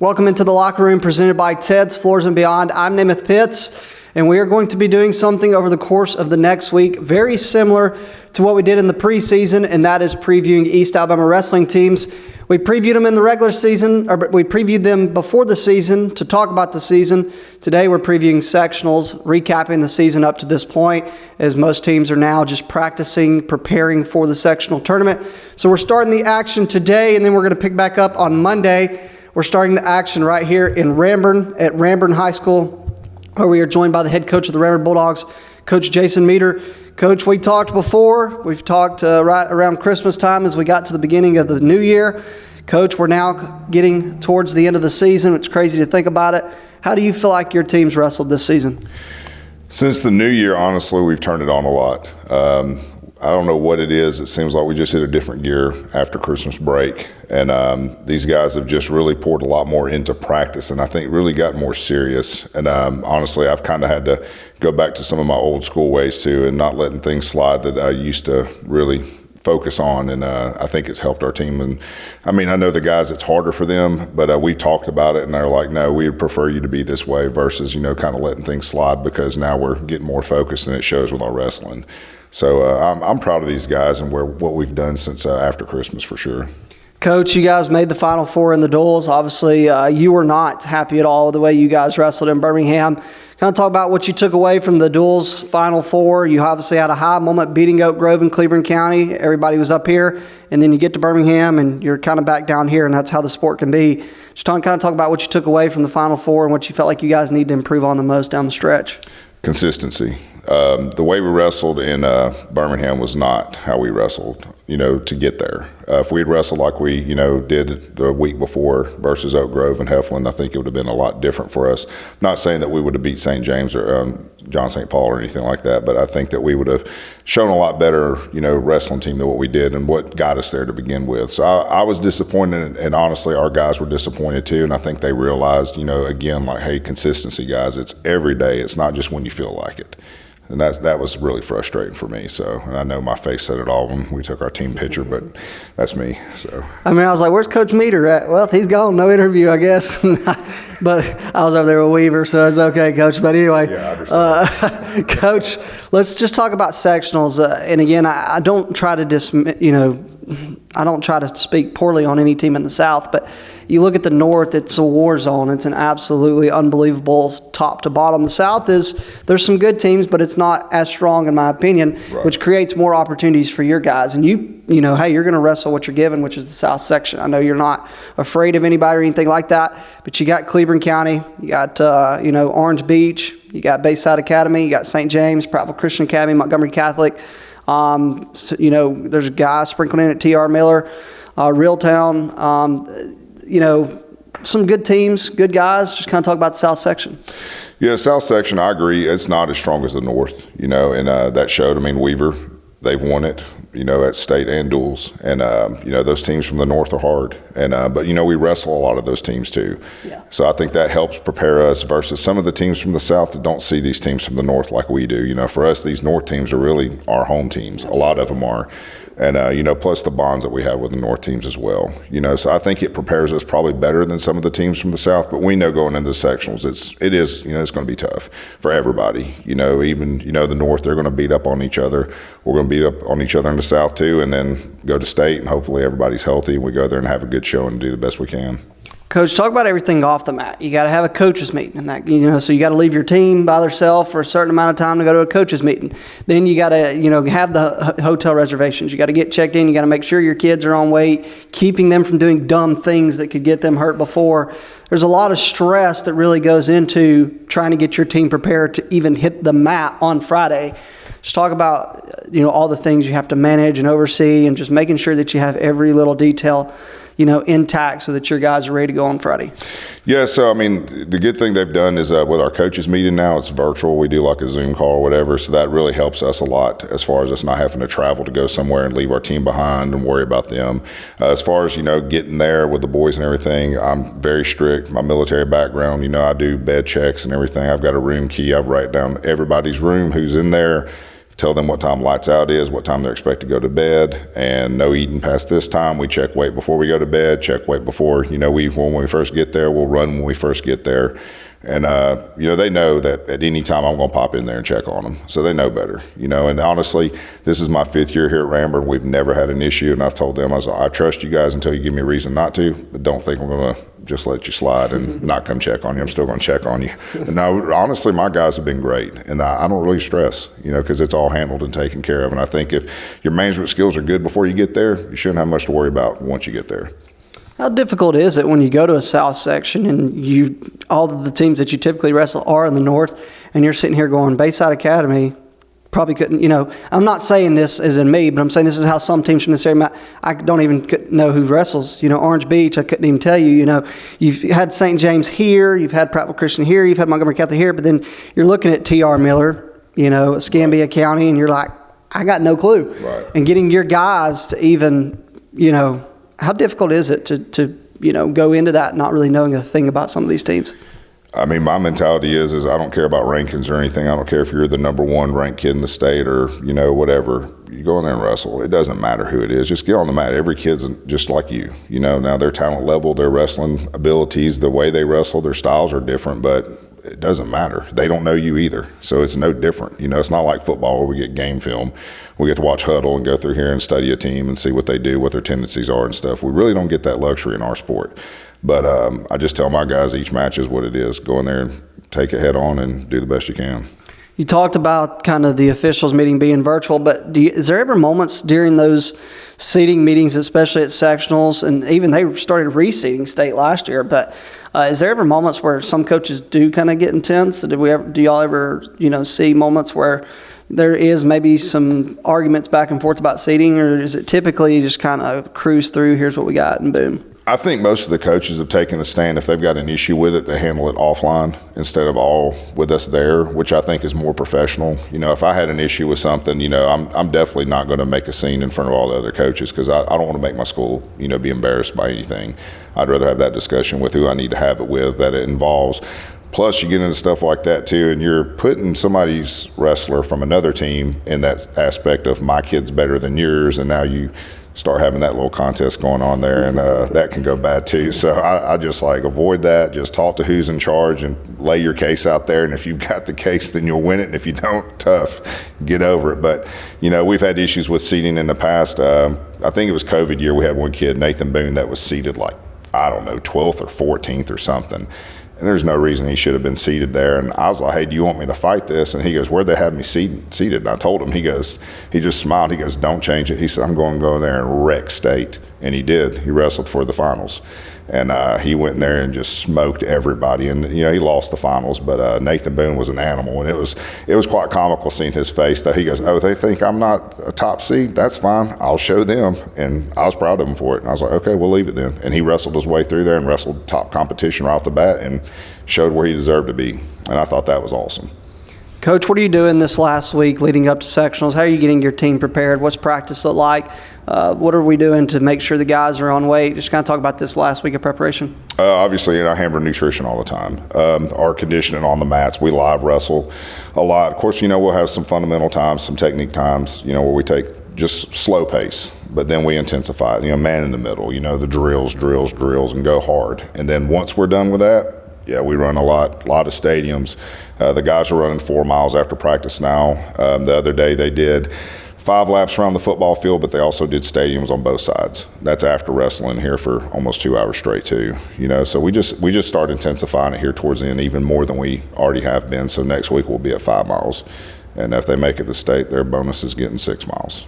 Welcome into the Locker Room presented by Ted's Floors and Beyond. I'm Namath Pitts, and we are going to be doing something over the course of the next week very similar to what we did in the preseason, and that is previewing East Alabama wrestling teams. We previewed them in the regular season, or we previewed them before the season to talk about the season. Today we're previewing sectionals, recapping the season up to this point, as most teams are now just practicing, preparing for the sectional tournament. So we're starting the action today, and then we're going to pick back up on Monday. We're starting the action right here in Ranburne at Ranburne High School, where we are joined by the head coach of the Ranburne Bulldogs, Coach Jason Meeder. Coach, we talked before. We've talked right around Christmas time as we got to the beginning of the new year. Coach, we're now getting towards the end of the season. It's crazy to think about it. How do you feel like your team's wrestled this season? Since the new year, honestly, we've turned it on a lot. I don't know what it is. It seems like we just hit a different gear after Christmas break. And these guys have just really poured a lot more into practice and I think really got more serious. And honestly, I've kind of had to go back to some of my old school ways too and not letting things slide that I used to really focus on. And I think it's helped our team. And I mean, I know the guys, it's harder for them, but we talked about it and they're like, no, we would prefer you to be this way versus, kind of letting things slide because now we're getting more focused and it shows with our wrestling. So I'm proud of these guys and what we've done since after Christmas for sure. Coach, you guys made the Final Four in the duels. Obviously, you were not happy at all with the way you guys wrestled in Birmingham. Kind of talk about what you took away from the duels Final Four. You obviously had a high moment beating Oak Grove in Cleveland County. Everybody was up here, and then you get to Birmingham, and you're kind of back down here, and that's how the sport can be. Just kind of talk about what you took away from the Final Four and what you felt like you guys need to improve on the most down the stretch. Consistency. The way we wrestled in Birmingham was not how we wrestled, to get there. If we had wrestled like we, did the week before versus Oak Grove and Heflin, I think it would have been a lot different for us. I'm not saying that we would have beat St. James or John St. Paul or anything like that, but I think that we would have shown a lot better, wrestling team than what we did and what got us there to begin with. So I was disappointed, and honestly, our guys were disappointed too, and I think they realized, again, like, hey, consistency, guys, it's every day. It's not just when you feel like it. And that was really frustrating for me. So, and I know my face said it all when we took our team picture, but that's me. So, I mean, I was like, "Where's Coach Meeder at?" Well, he's gone. No interview, I guess. But I was over there with Weaver, so it's okay, Coach. But anyway, yeah, I understand. Coach, let's just talk about sectionals. And again, I don't try to I don't try to speak poorly on any team in the South, but you look at the North, it's a war zone. It's an absolutely unbelievable top to bottom. The South there's some good teams, but it's not as strong in my opinion, right, which creates more opportunities for your guys. And hey, you're going to wrestle what you're given, which is the South section. I know you're not afraid of anybody or anything like that, but you got Cleveland County, you got, Orange Beach, you got Bayside Academy, you got St. James, Prattville Christian Academy, Montgomery Catholic. There's a guy sprinkled in at T.R. Miller, Reeltown. Some good teams, good guys. Just kind of talk about the South section. Yeah, South section, I agree. It's not as strong as the North, and that showed. I mean, Weaver, they've won it, at state and duels. And, those teams from the North are hard. And but, we wrestle a lot of those teams too. Yeah. So I think that helps prepare us versus some of the teams from the South that don't see these teams from the North like we do. For us, these North teams are really our home teams. A lot of them are. And, plus the bonds that we have with the North teams as well. So I think it prepares us probably better than some of the teams from the South. But we know going into the sectionals, it's going to be tough for everybody. Even, the North, they're going to beat up on each other. We're going to beat up on each other in the South too, and then go to state, and hopefully everybody's healthy, and we go there and have a good show and do the best we can. Coach, talk about everything off the mat. You got to have a coaches meeting, and that so you got to leave your team by themselves for a certain amount of time to go to a coaches meeting. Then you got to have the hotel reservations. You got to get checked in. You got to make sure your kids are on weight, keeping them from doing dumb things that could get them hurt before. There's a lot of stress that really goes into trying to get your team prepared to even hit the mat on Friday. Just talk about all the things you have to manage and oversee, and just making sure that you have every little detail intact so that your guys are ready to go on Friday. Yeah, so, the good thing they've done is with our coaches meeting now, it's virtual. We do like a Zoom call or whatever, so that really helps us a lot as far as us not having to travel to go somewhere and leave our team behind and worry about them. As far as, getting there with the boys and everything, I'm very strict. My military background, I do bed checks and everything. I've got a room key. I've write down everybody's room, who's in there, tell them what time lights out is, what time they're expected to go to bed, and no eating past this time. We check weight before we go to bed, check weight before, when we first get there, we'll run when we first get there. And, they know that at any time I'm going to pop in there and check on them. So they know better, and honestly, this is my 5th year here at Ranburne. We've never had an issue. And I've told them, I trust you guys until you give me a reason not to, but don't think I'm going to just let you slide and not come check on you. I'm still going to check on you. And no, honestly, my guys have been great. And I don't really stress, because it's all handled and taken care of. And I think if your management skills are good before you get there, you shouldn't have much to worry about once you get there. How difficult is it when you go to a South section and all of the teams that you typically wrestle are in the North, and you're sitting here going, Bayside Academy probably couldn't, I'm not saying this as in me, but I'm saying this is how some teams from this area, I don't even know who wrestles. Orange Beach, I couldn't even tell you. You've had St. James here, you've had Prattville Christian here, you've had Montgomery Catholic here, but then you're looking at T.R. Miller, Escambia County, and you're like, I got no clue. Right. And getting your guys to even, how difficult is it to go into that not really knowing a thing about some of these teams? I mean, my mentality is I don't care about rankings or anything. I don't care if you're the number 1 ranked kid in the state or, whatever. You go in there and wrestle. It doesn't matter who it is. Just get on the mat. Every kid's just like you. Now their talent level, their wrestling abilities, the way they wrestle, their styles are different, but it doesn't matter. They don't know you either. So it's no different. It's not like football where we get game film. We get to watch huddle and go through here and study a team and see what they do, what their tendencies are and stuff. We really don't get that luxury in our sport. But I just tell my guys each match is what it is. Go in there and take it head on and do the best you can. You talked about kind of the officials meeting being virtual, but is there ever moments during those seating meetings, especially at sectionals, and even they started reseeding state last year, but is there ever moments where some coaches do kind of get intense? Do y'all ever, see moments where there is maybe some arguments back and forth about seating, or is it typically just kind of cruise through, here's what we got, and boom? I think most of the coaches have taken the stand. If they've got an issue with it, they handle it offline instead of all with us there, which I think is more professional. If I had an issue with something, I'm definitely not going to make a scene in front of all the other coaches because I don't want to make my school, be embarrassed by anything. I'd rather have that discussion with who I need to have it with that it involves. Plus, you get into stuff like that, too, and you're putting somebody's wrestler from another team in that aspect of my kid's better than yours, and now you start having that little contest going on there, and that can go bad, too. So I just, avoid that. Just talk to who's in charge and lay your case out there, and if you've got the case, then you'll win it, and if you don't, tough, get over it. But, we've had issues with seating in the past. I think it was COVID year. We had one kid, Nathan Boone, that was seated 12th or 14th or something. And there's no reason he should have been seated there. And I was like, hey, do you want me to fight this? And he goes, where'd they have me seated? And I told him, he just smiled. He goes, don't change it. He said, I'm going to go in there and wreck state. And he did. He wrestled for the finals. And he went in there and just smoked everybody. And, he lost the finals. But Nathan Boone was an animal. And it was quite comical seeing his face. Though he goes, oh, they think I'm not a top seed? That's fine. I'll show them. And I was proud of him for it. And I was like, okay, we'll leave it then. And he wrestled his way through there and wrestled top competition right off the bat and showed where he deserved to be. And I thought that was awesome. Coach, what are you doing this last week leading up to sectionals? How are you getting your team prepared? What's practice look like? What are we doing to make sure the guys are on weight? Just kind of talk about this last week of preparation. Obviously, I hammer nutrition all the time. Our conditioning on the mats, we live wrestle a lot. Of course, we'll have some fundamental times, some technique times, where we take just slow pace, but then we intensify it, man in the middle, the drills, and go hard. And then once we're done with that, yeah, we run a lot of stadiums. The guys are running 4 miles after practice now. The other day they did 5 laps around the football field, but they also did stadiums on both sides. That's after wrestling here for almost 2 hours straight too. So we just start intensifying it here towards the end, even more than we already have been. So next week we'll be at 5 miles, and if they make it to state, their bonus is getting 6 miles.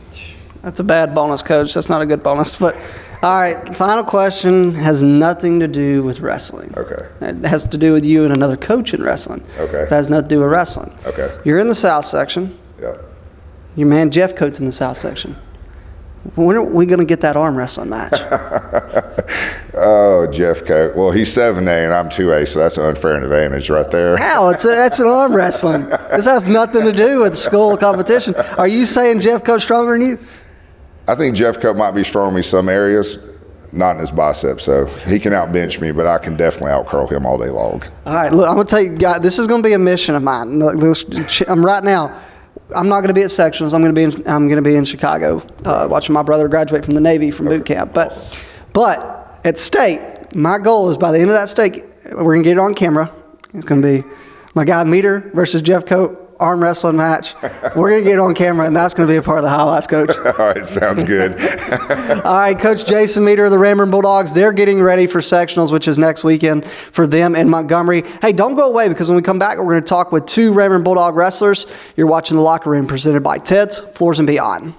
That's a bad bonus, Coach. That's not a good bonus. But all right, final question has nothing to do with wrestling. Okay. It has to do with you and another coach in wrestling. Okay. It has nothing to do with wrestling. Okay. You're in the South section. Yeah. Your man Jeff Coates in the South section. When are we going to get that arm wrestling match? Oh, Jeff Coates. Well, he's 7A and I'm 2A, so that's an unfair advantage right there. How? That's an arm wrestling. This has nothing to do with school competition. Are you saying Jeff Coates stronger than you? I think Jeff Coates might be stronger than me some areas, not in his biceps. So he can outbench me, but I can definitely outcurl him all day long. All right, look, I'm going to tell you, guys, this is going to be a mission of mine. Look, I'm right now. I'm not going to be at sectionals. I'm going to be in Chicago, watching my brother graduate from the Navy from boot camp. But at state, my goal is by the end of that state, we're going to get it on camera. It's going to be my guy Meeder versus Jeff Coate arm wrestling match. We're going to get it on camera, and that's going to be a part of the highlights, Coach. All right, sounds good. All right, Coach Jason Meeder of the Ranburne Bulldogs, they're getting ready for sectionals, which is next weekend for them in Montgomery. Hey, don't go away, because when we come back, we're going to talk with two Ranburne Bulldog wrestlers. You're watching The Locker Room, presented by Ted's Floors and Beyond.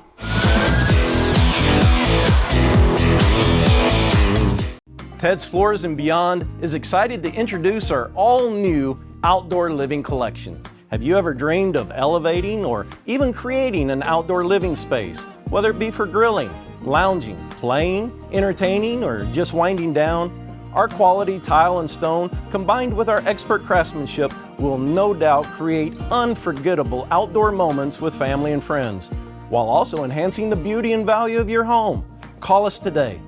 Ted's Floors and Beyond is excited to introduce our all-new outdoor living collection. Have you ever dreamed of elevating or even creating an outdoor living space, whether it be for grilling, lounging, playing, entertaining, or just winding down? Our quality tile and stone, combined with our expert craftsmanship, will no doubt create unforgettable outdoor moments with family and friends, while also enhancing the beauty and value of your home. Call us today.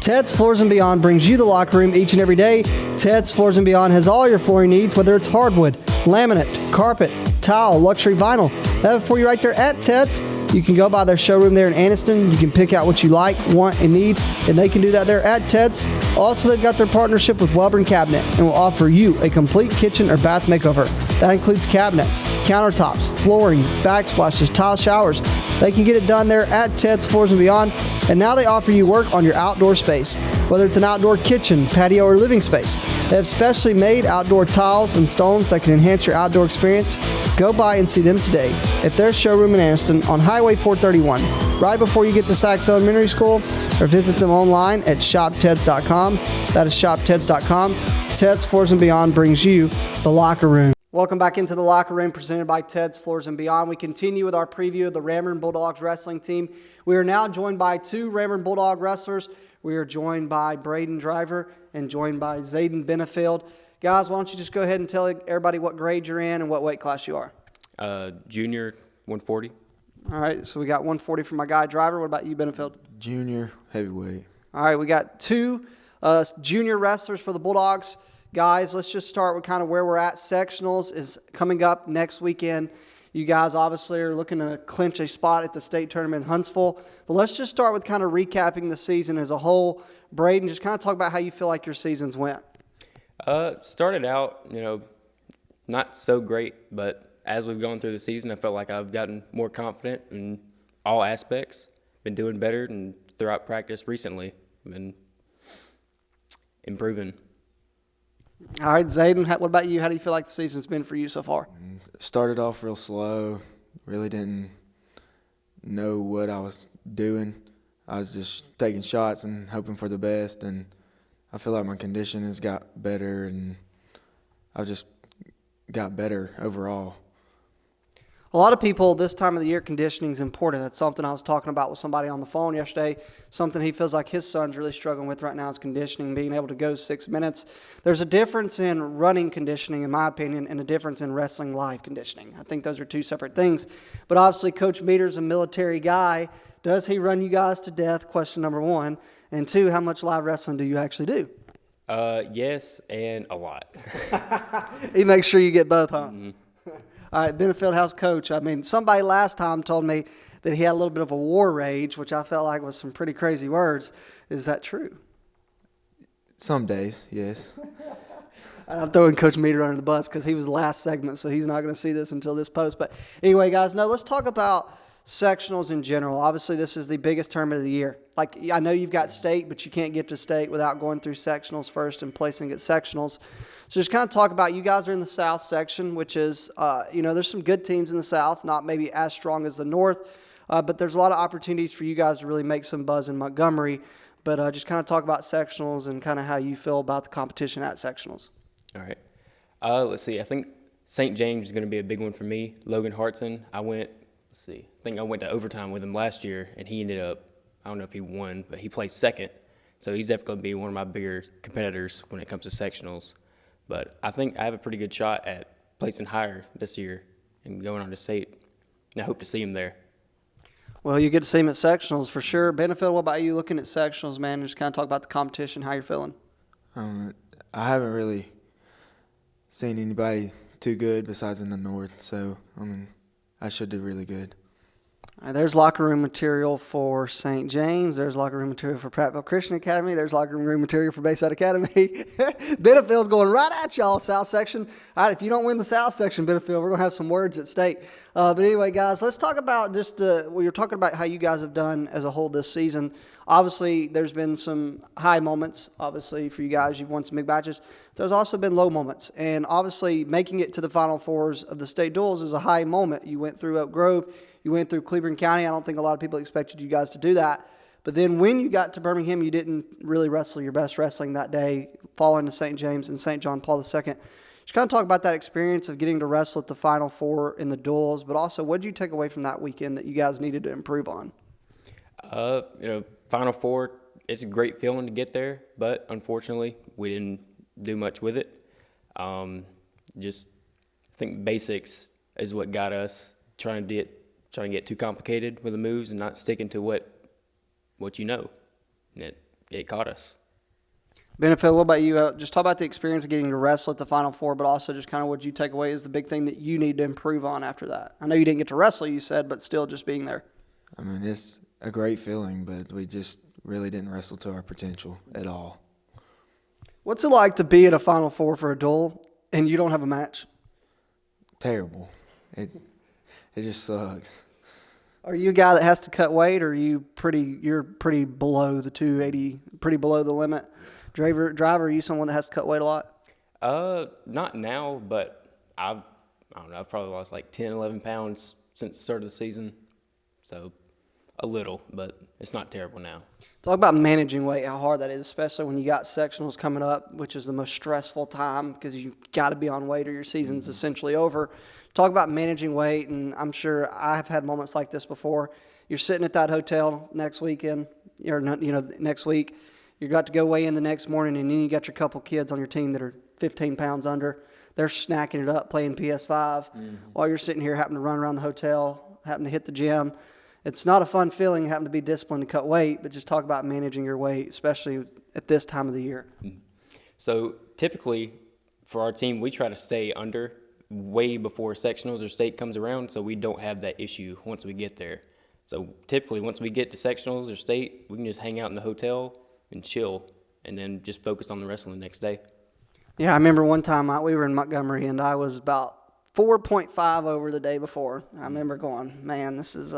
Ted's Floors and Beyond brings you the locker room each and every day. Ted's Floors and Beyond has all your flooring needs, whether it's hardwood, laminate, carpet, tile, luxury vinyl. They have it for you right there at Ted's. You can go by their showroom there in Anniston. You can pick out what you like, want, and need, and they can do that there at Ted's. Also, they've got their partnership with Welburn Cabinet and will offer you a complete kitchen or bath makeover. That includes cabinets, countertops, flooring, backsplashes, tile showers. They can get it done there at Ted's Floors and Beyond. And now they offer you work on your outdoor space, whether it's an outdoor kitchen, patio, or living space. They have specially made outdoor tiles and stones that can enhance your outdoor experience. Go by and see them today at their showroom in Anniston on Highway 431, right before you get to Sachs Elementary School, or visit them online at shopteds.com. That is shopteds.com. Ted's Floors and Beyond brings you the locker room. Welcome back into the locker room, presented by Ted's Floors and Beyond. We continue with our preview of the Ranburne Bulldogs Wrestling team. We are now joined by two Ranburne Bulldog wrestlers. We are joined by Braden Driver and joined by Zayden Benefield. Guys, why don't you just go ahead and tell everybody what grade you're in and what weight class you are? Junior, 140. All right, so we got 140 for my guy Driver. What about you, Benefield? Junior, heavyweight. All right, we got two junior wrestlers for the Bulldogs. Guys, let's just start with kind of where we're at. Sectionals is coming up next weekend. You guys obviously are looking to clinch a spot at the state tournament in Huntsville. But let's just start with kind of recapping the season as a whole. Braden, just kind of talk about how you feel like your seasons went. Started out, not so great, but as we've gone through the season, I felt like I've gotten more confident in all aspects. Been doing better, and throughout practice recently, been improving. All right, Zayden, what about you? How do you feel like the season's been for you so far? Started off real slow. Really didn't know what I was doing. I was just taking shots and hoping for the best, and I feel like my condition has got better, and I've just got better overall. A lot of people this time of the year, conditioning is important. That's something I was talking about with somebody on the phone yesterday. Something he feels like his son's really struggling with right now is conditioning, being able to go 6 minutes. There's a difference in running conditioning, in my opinion, and a difference in wrestling live conditioning. I think those are two separate things. But obviously, Coach Meeder's a military guy. Does he run you guys to death? Question number one. And two, how much live wrestling do you actually do? Yes, and a lot. He makes sure you get both, huh? Mm-hmm. All right, Benefield House coach. I mean, somebody last time told me that he had a little bit of a war rage, which I felt like was some pretty crazy words. Is that true? Some days, yes. I'm throwing Coach Meeder under the bus because he was the last segment, so he's not going to see this until this post. But anyway, guys, no, let's talk about sectionals in general. Obviously, this is the biggest tournament of the year. Like, I know you've got state, but you can't get to state without going through sectionals first and placing at sectionals. So just kind of talk about, you guys are in the South section, which is, there's some good teams in the South, not maybe as strong as the North, but there's a lot of opportunities for you guys to really make some buzz in Montgomery. But just kind of talk about sectionals and kind of how you feel about the competition at sectionals. All right. Let's see. I think St. James is going to be a big one for me. Logan Hartson. I think I went to overtime with him last year, and he ended up, I don't know if he won, but he placed second. So he's definitely going to be one of my bigger competitors when it comes to sectionals. But I think I have a pretty good shot at placing higher this year and going on to state. And I hope to see him there. Well, you get to see him at sectionals for sure. Benefield, what about you looking at sectionals, man? Just kind of talk about the competition, how you're feeling. I haven't really seen anybody too good besides in the north, so I should do really good. All right, there's locker room material for St. James. There's locker room material for Prattville Christian Academy. There's locker room material for Bayside Academy. Benefield's going right at y'all, South Section. All right, if you don't win the South Section, Benefield, we're going to have some words at state. But anyway, guys, let's talk about just you're talking about how you guys have done as a whole this season. Obviously, there's been some high moments, obviously, for you guys. You've won some big matches. There's also been low moments. And obviously, making it to the Final Fours of the state duels is a high moment. You went through Oak Grove. You went through Cleveland County. I don't think a lot of people expected you guys to do that. But then when you got to Birmingham, you didn't really wrestle your best wrestling that day, falling to St. James and St. John Paul II. Just kind of talk about that experience of getting to wrestle at the Final Four in the duels, but also what did you take away from that weekend that you guys needed to improve on? Final Four, it's a great feeling to get there, but unfortunately, we didn't do much with it. Just I think basics is what got us trying to get too complicated with the moves and not sticking to what you know. And it caught us. Benefield, what about you? Just talk about the experience of getting to wrestle at the Final Four, but also just kind of what you take away is the big thing that you need to improve on after that. I know you didn't get to wrestle, you said, but still just being there. It's a great feeling, but we just really didn't wrestle to our potential at all. What's it like to be at a Final Four for a duel and you don't have a match? Terrible. It just sucks. Are you a guy that has to cut weight, or you're pretty below the 280, pretty below the limit? Driver, are you someone that has to cut weight a lot? Not now, but I've probably lost like 10, 11 pounds since the start of the season. So a little, but it's not terrible now. Talk about managing weight, how hard that is, especially when you got sectionals coming up, which is the most stressful time because you got to be on weight or your season's essentially over. Talk about managing weight, and I'm sure I've had moments like this before. You're sitting at that hotel next weekend, next week. You got to go weigh in the next morning, and then you got your couple kids on your team that are 15 pounds under. They're snacking it up, playing PS5, while you're sitting here having to run around the hotel, having to hit the gym. It's not a fun feeling having to be disciplined to cut weight, but just talk about managing your weight, especially at this time of the year. So typically for our team, we try to stay under way before sectionals or state comes around, so we don't have that issue once we get there. So typically once we get to sectionals or state, we can just hang out in the hotel and chill and then just focus on the wrestling the next day. Yeah, I remember one time we were in Montgomery, and I was about 4.5 over the day before. I remember going, man, this is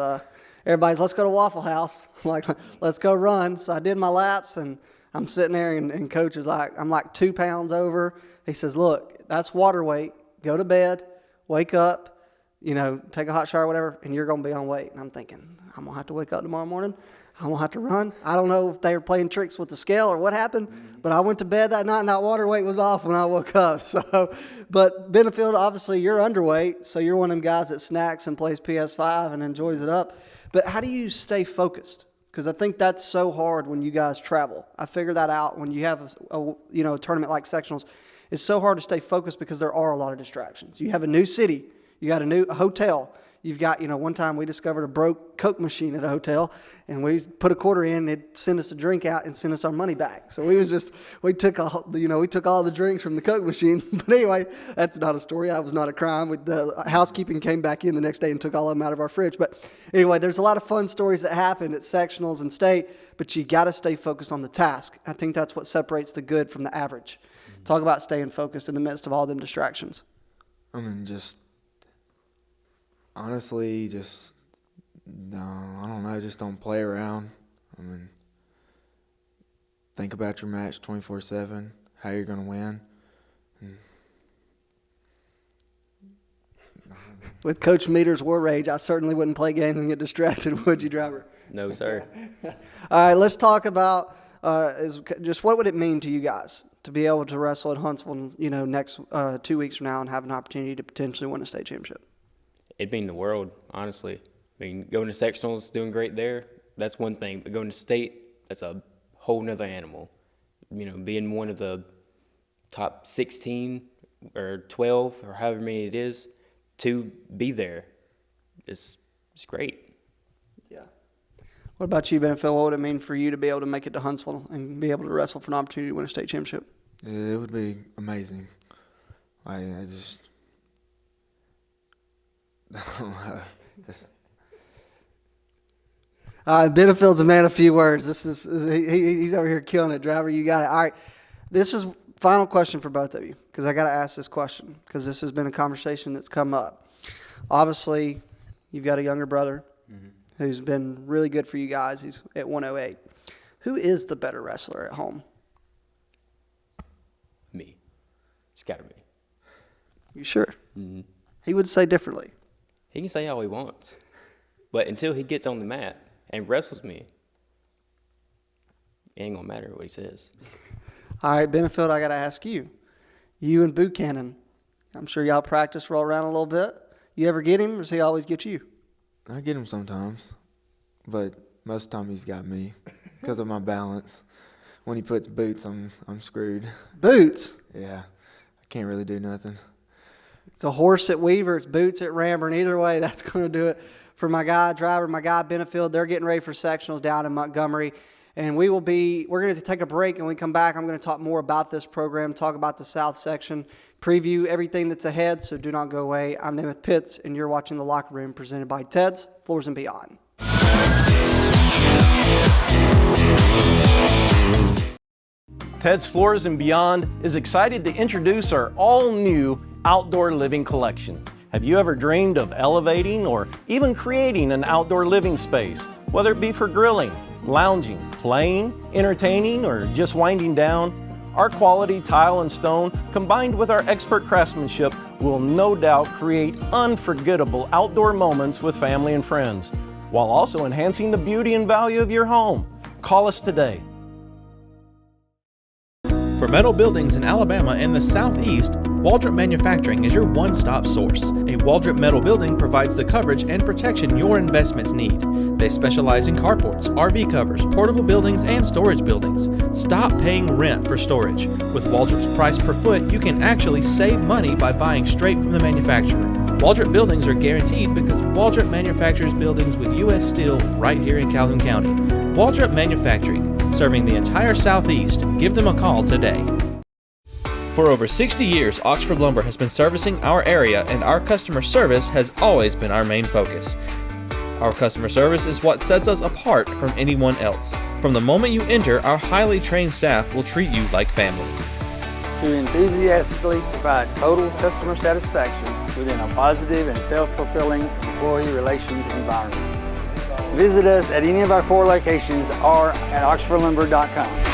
everybody's, let's go to Waffle House. I'm like, let's go run. So I did my laps, and I'm sitting there, and Coach is like, I'm like 2 pounds over. He says, look, that's water weight. Go to bed, wake up, take a hot shower, whatever, and you're going to be on weight. And I'm thinking, I'm going to have to wake up tomorrow morning. I'm going to have to run. I don't know if they were playing tricks with the scale or what happened, but I went to bed that night, and that water weight was off when I woke up. But Benefield, obviously, you're underweight, so you're one of them guys that snacks and plays PS5 and enjoys it up. But how do you stay focused? Because I think that's so hard when you guys travel. I figured that out when you have a tournament like sectionals. It's so hard to stay focused because there are a lot of distractions. You have a new city. You got a hotel. You've got, one time we discovered a broke Coke machine at a hotel, and we put a quarter in, it'd send us a drink out and send us our money back. So we took all the drinks from the Coke machine. But anyway, that's not a story. That was not a crime. The housekeeping came back in the next day and took all of them out of our fridge. But anyway, there's a lot of fun stories that happen at sectionals and state, but you got to stay focused on the task. I think that's what separates the good from the average. Talk about staying focused in the midst of all them distractions. Honestly, I don't know, just don't play around. Think about your match 24/7, how you're going to win. With Coach Meeder's war rage, I certainly wouldn't play games and get distracted, would you, Driver? No, sir. All right, let's talk about just what would it mean to you guys to be able to wrestle at Huntsville, next 2 weeks from now and have an opportunity to potentially win a state championship? It'd mean the world, honestly. I mean, going to sectionals, doing great there, that's one thing. But going to state, that's a whole nother animal. Being one of the top 16 or 12 or however many it is, to be there is great. Yeah. What about you, Ben and Phil? What would it mean for you to be able to make it to Huntsville and be able to wrestle for an opportunity to win a state championship? It would be amazing. I don't know. Ben and Phil's a man of few words. He's over here killing it. Driver, you got it. All right. This is final question for both of you, because I got to ask this question because this has been a conversation that's come up. Obviously, you've got a younger brother who's been really good for you guys. He's at 108. Who is the better wrestler at home? Me. It's got to be. You sure? Mm-hmm. He would say differently. He can say all he wants. But until he gets on the mat and wrestles me, it ain't going to matter what he says. All right, Benefield, I got to ask you. You and Buchanan, I'm sure y'all practice, roll around a little bit. You ever get him, or does he always get you? I get him sometimes, but most of the time he's got me because of my balance. When he puts boots, I'm screwed. Boots? Yeah, I can't really do nothing. It's a horse at Weaver. It's boots at Ranburne. Either way, that's going to do it for my guy Driver, my guy Benefield. They're getting ready for sectionals down in Montgomery. And we're going to take a break, and when we come back, I'm going to talk more about this program, talk about the South section, preview everything that's ahead, so do not go away. I'm Namath Pitts, and you're watching The Locker Room, presented by Ted's Floors and Beyond. Ted's Floors and Beyond is excited to introduce our all-new outdoor living collection. Have you ever dreamed of elevating or even creating an outdoor living space, whether it be for grilling, lounging, playing, entertaining, or just winding down? Our quality tile and stone, combined with our expert craftsmanship, will no doubt create unforgettable outdoor moments with family and friends, while also enhancing the beauty and value of your home. Call us today. For metal buildings in Alabama and the Southeast, Waldrop Manufacturing is your one-stop source. A Waldrop metal building provides the coverage and protection your investments need. They specialize in carports, RV covers, portable buildings, and storage buildings. Stop paying rent for storage. With Waldrop's price per foot, you can actually save money by buying straight from the manufacturer. Waldrop buildings are guaranteed because Waldrop manufactures buildings with U.S. steel right here in Calhoun County. Waldrop Manufacturing, serving the entire Southeast. Give them a call today. For over 60 years, Oxford Lumber has been servicing our area, and our customer service has always been our main focus. Our customer service is what sets us apart from anyone else. From the moment you enter, our highly trained staff will treat you like family. To enthusiastically provide total customer satisfaction within a positive and self-fulfilling employee relations environment. Visit us at any of our 4 locations or at oxfordlumber.com.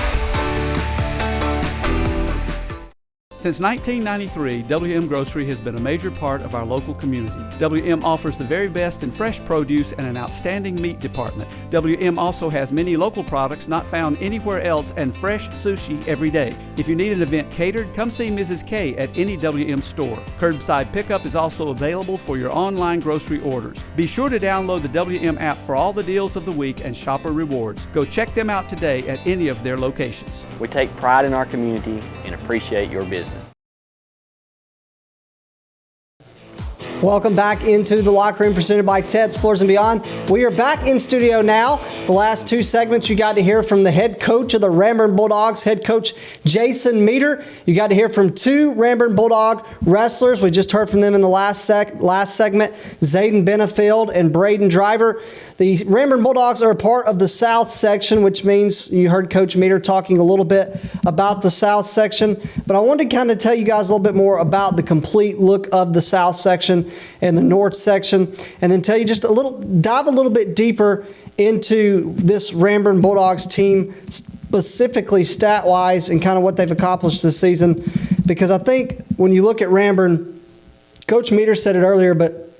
Since 1993, WM Grocery has been a major part of our local community. WM offers the very best in fresh produce and an outstanding meat department. WM also has many local products not found anywhere else and fresh sushi every day. If you need an event catered, come see Mrs. K at any WM store. Curbside pickup is also available for your online grocery orders. Be sure to download the WM app for all the deals of the week and shopper rewards. Go check them out today at any of their locations. We take pride in our community and appreciate your business. Welcome back into the Locker Room, presented by Ted's Floors and Beyond. We are back in studio now. The last 2 segments, you got to hear from the head coach of the Ranburne Bulldogs, head coach Jason Meeder. You got to hear from 2 Ranburne Bulldog wrestlers. We just heard from them in the last segment, Zayden Benefield and Braden Driver. The Ranburne Bulldogs are a part of the South section, which means you heard Coach Meeder talking a little bit about the South section. But I wanted to kind of tell you guys a little bit more about the complete look of the South section and the North section, and then tell you just dive a little bit deeper into this Ranburne Bulldogs team, specifically stat-wise, and kind of what they've accomplished this season. Because I think when you look at Ranburne, Coach Meeder said it earlier, but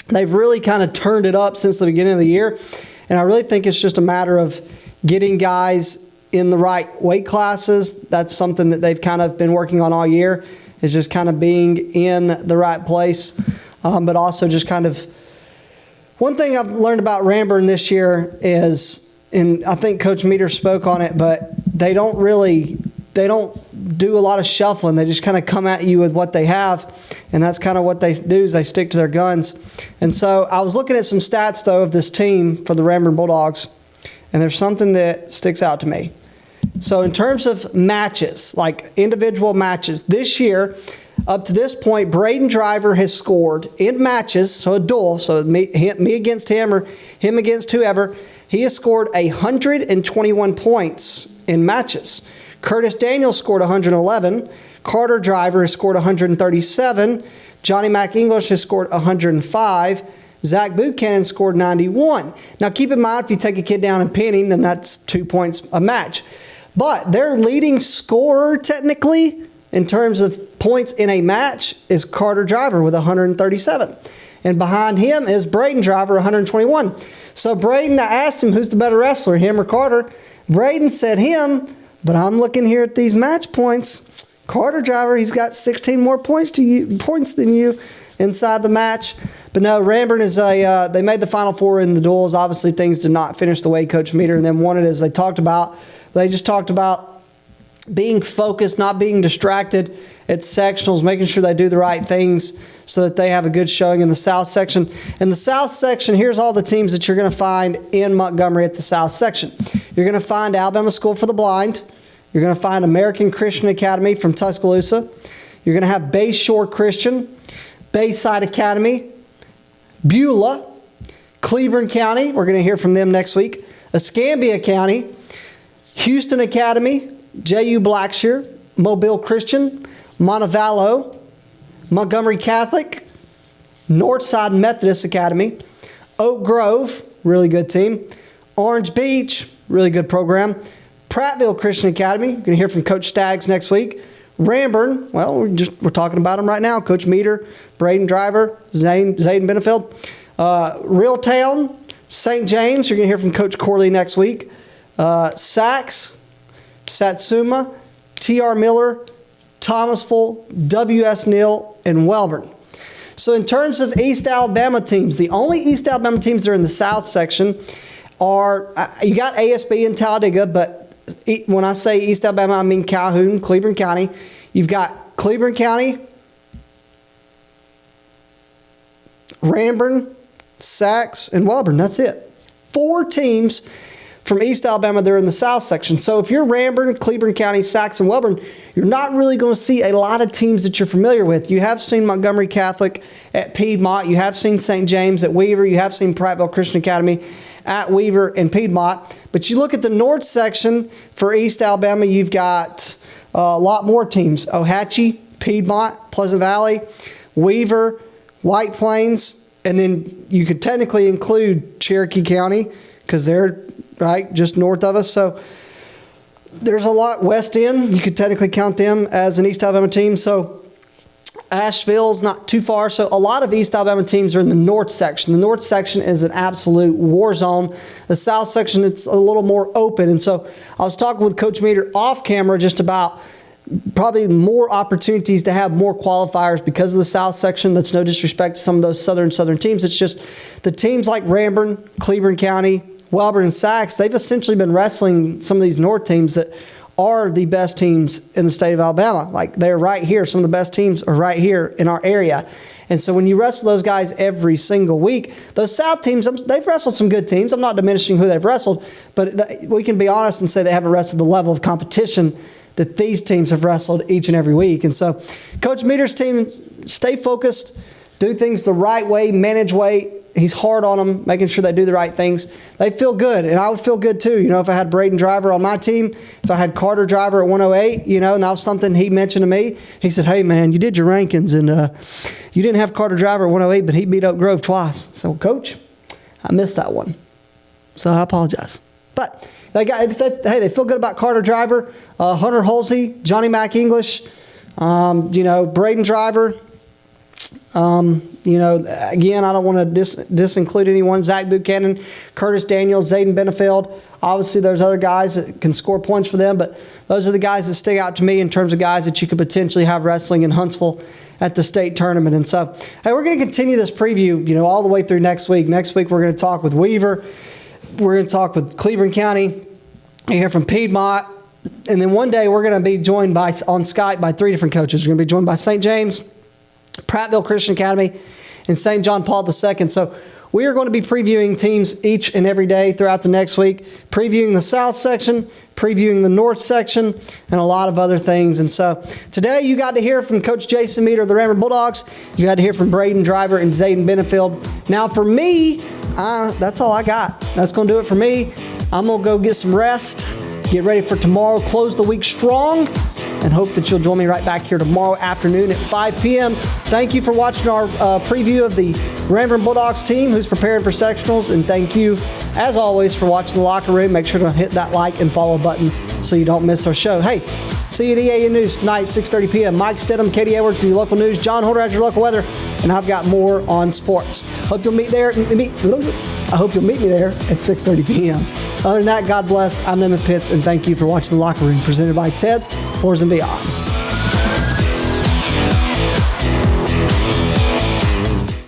they've really kind of turned it up since the beginning of the year. And I really think it's just a matter of getting guys in the right weight classes. That's something that they've kind of been working on all year, is just kind of being in the right place. But also just kind of, one thing I've learned about Ranburne this year is, and I think Coach Meeder spoke on it, but they don't do a lot of shuffling. They just kind of come at you with what they have, and that's kind of what they do, is they stick to their guns. And so I was looking at some stats, though, of this team for the Ranburne Bulldogs, and there's something that sticks out to me. So in terms of matches, like individual matches, this year, up to this point, Braden Driver has scored in matches, so a duel, so me against him or him against whoever, he has scored 121 points in matches. Curtis Daniels scored 111. Carter Driver has scored 137. Johnny Mac English has scored 105. Zach Buchanan scored 91. Now keep in mind, if you take a kid down and pin him, then that's 2 points a match. But their leading scorer, technically, in terms of points in a match, is Carter Driver with 137. And behind him is Braden Driver, 121. So Braden, I asked him, who's the better wrestler, him or Carter? Braden said him, but I'm looking here at these match points. Carter Driver, he's got 16 more points than you inside the match. But no, Ranburne is they made the Final Four in the duels. Obviously, things did not finish the way Coach Meeder and them wanted, as they talked about. They just talked about being focused, not being distracted at sectionals, making sure they do the right things so that they have a good showing in the South section. In the South section, here's all the teams that you're going to find in Montgomery at the South section. You're going to find Alabama School for the Blind. You're going to find American Christian Academy from Tuscaloosa. You're going to have Bayshore Christian, Bayside Academy, Beulah, Cleburne County. We're going to hear from them next week. Escambia County, Houston Academy, J.U. Blackshear, Mobile Christian, Montevallo, Montgomery Catholic, Northside Methodist Academy, Oak Grove, really good team, Orange Beach, really good program, Prattville Christian Academy, you're going to hear from Coach Staggs next week, Ranburne, well, we're talking about them right now, Coach Meeder, Braden Driver, Zayden Benefield, Reeltown, St. James, you're going to hear from Coach Corley next week, Sax, Satsuma, T.R. Miller, Thomasville, W.S. Neal, and Welborn. So in terms of East Alabama teams, the only East Alabama teams that are in the South section are, you got ASB in Talladega, but when I say East Alabama, I mean Calhoun, Cleburne County. You've got Cleburne County, Ranburne, Sax, and Welborn. That's it. 4 teams from East Alabama, they're in the South section. So if you're Ranburne, Cleburne County, Sax, and Welborn, you're not really going to see a lot of teams that you're familiar with. You have seen Montgomery Catholic at Piedmont. You have seen St. James at Weaver. You have seen Prattville Christian Academy at Weaver and Piedmont. But you look at the North section for East Alabama, you've got a lot more teams. Ohatchee, Piedmont, Pleasant Valley, Weaver, White Plains, and then you could technically include Cherokee County because they're right just north of us. So there's a lot. West End, you could technically count them as an East Alabama team. So Asheville's not too far. So a lot of East Alabama teams are in the North section. The North section is an absolute war zone. The South section, it's a little more open. And so I was talking with Coach Meeder off camera just about probably more opportunities to have more qualifiers because of the South section. That's no disrespect to some of those southern teams. It's just the teams like Ranburne, Cleburne County, Welborn, and Sax, they've essentially been wrestling some of these North teams that are the best teams in the state of Alabama. Like, they're right here. Some of the best teams are right here in our area. And so when you wrestle those guys every single week, those South teams, they've wrestled some good teams. I'm not diminishing who they've wrestled, but we can be honest and say they haven't wrestled the level of competition that these teams have wrestled each and every week. And so Coach Meeder's team, stay focused, do things the right way, manage weight. He's hard on them, making sure they do the right things. They feel good, and I would feel good too. You know, if I had Braden Driver on my team, if I had Carter Driver at 108, you know, and that was something he mentioned to me. He said, hey, man, you did your rankings, and you didn't have Carter Driver at 108, but he beat Oak Grove twice. So, Coach, I missed that one. So I apologize. But they feel good about Carter Driver, Hunter Halsey, Johnny Mac English, Braden Driver, Again, I don't want to disinclude anyone. Zach Buchanan, Curtis Daniels, Zayden Benefield. Obviously, there's other guys that can score points for them, but those are the guys that stick out to me in terms of guys that you could potentially have wrestling in Huntsville at the state tournament. And so, hey, we're going to continue this preview, all the way through next week. Next week, we're going to talk with Weaver. We're going to talk with Cleveland County. You hear from Piedmont. And then one day, we're going to be joined on Skype by 3 different coaches. We're going to be joined by St. James, Prattville Christian Academy, and St. John Paul II. So we are going to be previewing teams each and every day throughout the next week, previewing the South section, previewing the North section, and a lot of other things. And so today you got to hear from Coach Jason Meeder of the Ranburne Bulldogs. You got to hear from Braden Driver and Zayden Benefield. Now for me, that's all I got. That's going to do it for me. I'm going to go get some rest, get ready for tomorrow, close the week strong, and hope that you'll join me right back here tomorrow afternoon at 5 p.m. Thank you for watching our preview of the Ranburne Bulldogs team who's preparing for sectionals, and thank you, as always, for watching the Locker Room. Make sure to hit that like and follow button so you don't miss our show. Hey, see you at EAU News tonight, 6:30 p.m. Mike Stedham, Katie Edwards, and your local news. John Holder has your local weather, and I've got more on sports. Hope you'll meet there. I hope you'll meet me there at 6:30 p.m. Other than that, God bless. I'm Namath Pitts, and thank you for watching the Locker Room, presented by Ted's Floors and Beyond.